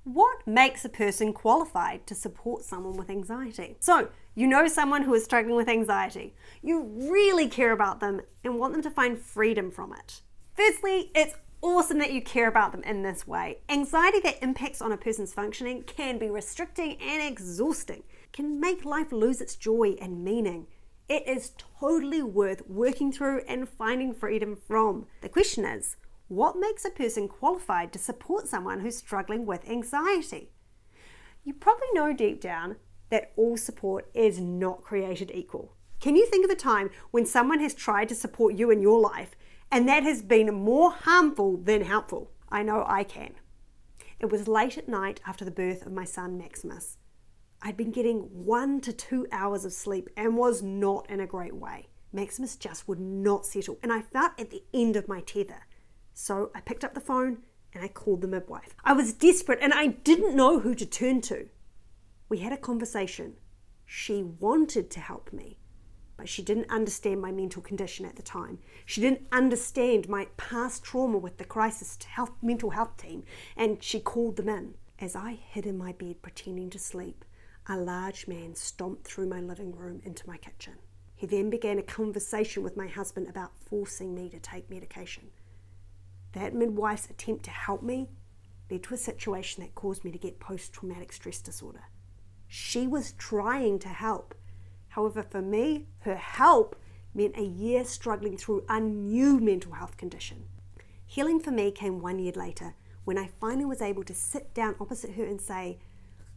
What makes a person qualified to support someone with anxiety? So, you know someone who is struggling with anxiety. You really care about them and want them to find freedom from it. Firstly, it's awesome that you care about them in this way. Anxiety that impacts on a person's functioning can be restricting and exhausting, can make life lose its joy and meaning. It is totally worth working through and finding freedom from. The question is, what makes a person qualified to support someone who's struggling with anxiety? You probably know deep down that all support is not created equal. Can you think of a time when someone has tried to support you in your life and that has been more harmful than helpful? I know I can. It was late at night after the birth of my son Maximus. I'd been getting 1 to 2 hours of sleep and was not in a great way. Maximus just would not settle and I felt at the end of my tether. So I picked up the phone and I called the midwife. I was desperate and I didn't know who to turn to. We had a conversation. She wanted to help me, but she didn't understand my mental condition at the time. She didn't understand my past trauma with the mental health team, and she called them in. As I hid in my bed pretending to sleep, a large man stomped through my living room into my kitchen. He then began a conversation with my husband about forcing me to take medication. That midwife's attempt to help me led to a situation that caused me to get post-traumatic stress disorder. She was trying to help. However, for me, her help meant a year struggling through a new mental health condition. Healing for me came 1 year later when I finally was able to sit down opposite her and say,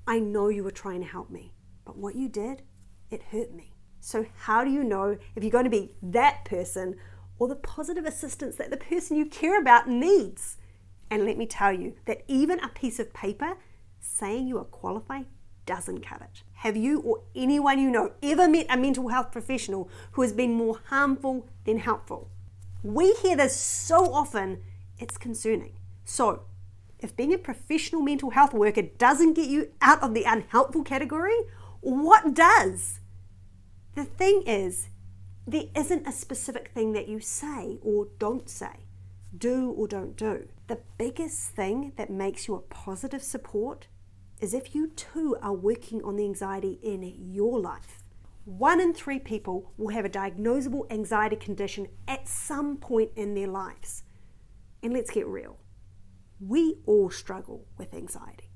I know you were trying to help me, but what you did, it hurt me. So how do you know if you're going to be that person or the positive assistance that the person you care about needs? And let me tell you that even a piece of paper saying you are qualified doesn't cut it. Have you or anyone you know ever met a mental health professional who has been more harmful than helpful? We hear this so often, it's concerning. So, if being a professional mental health worker doesn't get you out of the unhelpful category, what does? The thing is, there isn't a specific thing that you say or don't say, do or don't do. The biggest thing that makes you a positive support is if you too are working on the anxiety in your life. 1 in 3 people will have a diagnosable anxiety condition at some point in their lives. And let's get real. We all struggle with anxiety,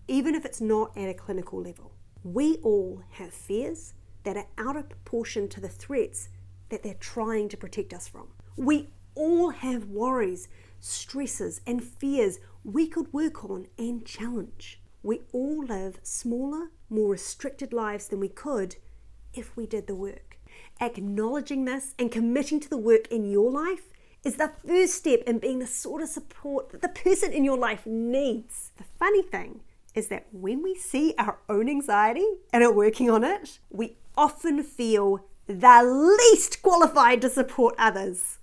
even if it's not at a clinical level. We all have fears that are out of proportion to the threats that they're trying to protect us from. We all have worries, stresses, and fears we could work on and challenge. We all live smaller, more restricted lives than we could if we did the work. Acknowledging this and committing to the work in your life is the first step in being the sort of support that the person in your life needs. The funny thing is that when we see our own anxiety and are working on it, we often feel the least qualified to support others.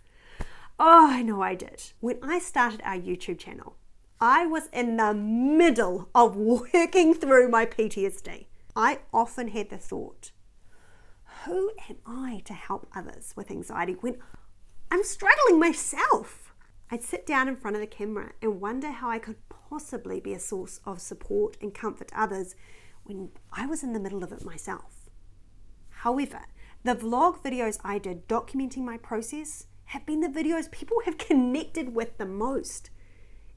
Oh, I know I did. When I started our YouTube channel, I was in the middle of working through my PTSD. I often had the thought, who am I to help others with anxiety when I'm struggling myself? I'd sit down in front of the camera and wonder how I could possibly be a source of support and comfort to others when I was in the middle of it myself. However, the vlog videos I did documenting my process have been the videos people have connected with the most.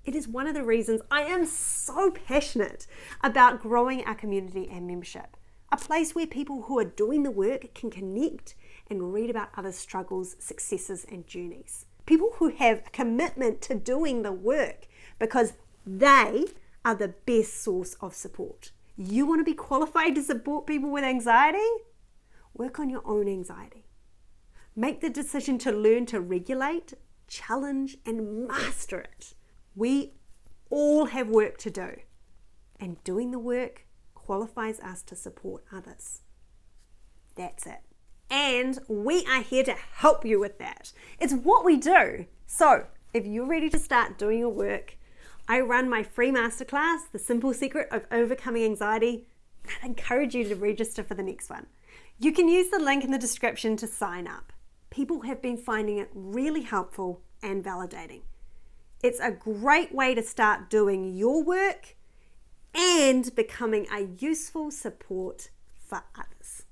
It is one of the reasons I am so passionate about growing our community and membership, a place where people who are doing the work can connect and read about others' struggles, successes, and journeys. People who have a commitment to doing the work because they are the best source of support. You want to be qualified to support people with anxiety? Work on your own anxiety. Make the decision to learn to regulate, challenge, and master it. We all have work to do, and doing the work qualifies us to support others. That's it. And we are here to help you with that. It's what we do. So if you're ready to start doing your work, I run my free masterclass, The Simple Secret of Overcoming Anxiety. I'd encourage you to register for the next one. You can use the link in the description to sign up. People have been finding it really helpful and validating. It's a great way to start doing your work and becoming a useful support for others.